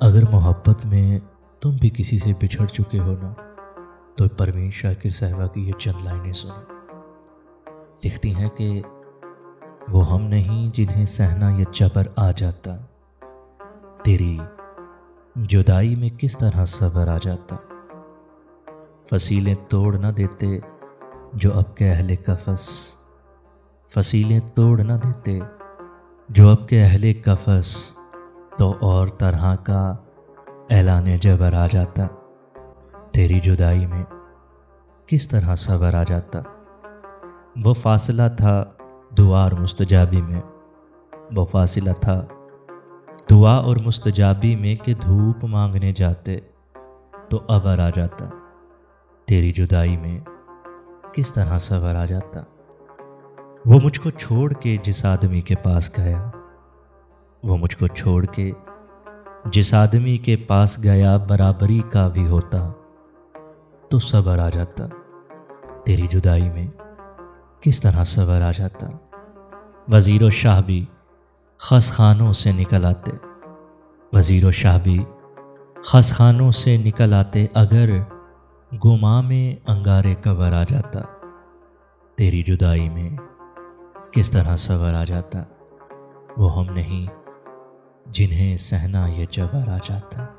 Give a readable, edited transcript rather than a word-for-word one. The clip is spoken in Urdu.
اگر محبت میں تم بھی کسی سے بچھڑ چکے ہو نا، تو پروین شاکر صاحبہ کی یہ چند لائنیں سنو۔ لکھتی ہیں کہ وہ ہم نہیں جنہیں سہنا یہ جبر آ جاتا، تیری جدائی میں کس طرح صبر آ جاتا۔ فصیلیں توڑ نہ دیتے جو اب کے اہل قفس، فصیلیں توڑ نہ دیتے جو اب کے اہل قفس، تو اور طرح کا اعلان جبر آ جاتا، تیری جدائی میں کس طرح صبر آ جاتا۔ وہ فاصلہ تھا دعا اور مستجابی میں، وہ فاصلہ تھا دعا اور مستجابی میں کہ دھوپ مانگنے جاتے تو ابر آ جاتا، تیری جدائی میں کس طرح صبر آ جاتا۔ وہ مجھ کو چھوڑ کے جس آدمی کے پاس گیا، وہ مجھ کو چھوڑ کے جس آدمی کے پاس گیا، برابری کا بھی ہوتا تو صبر آ جاتا، تیری جدائی میں کس طرح صبر آ جاتا۔ وزیر و شاہ بھی خس خانوں سے نکل آتے، وزیر و شاہ بھی خس خانوں سے نکل آتے، اگر گماں میں انگارے قبر آ جاتا، تیری جدائی میں کس طرح صبر آ جاتا۔ وہ ہم نہیں جنہیں سہنا یہ جبر آ جاتا۔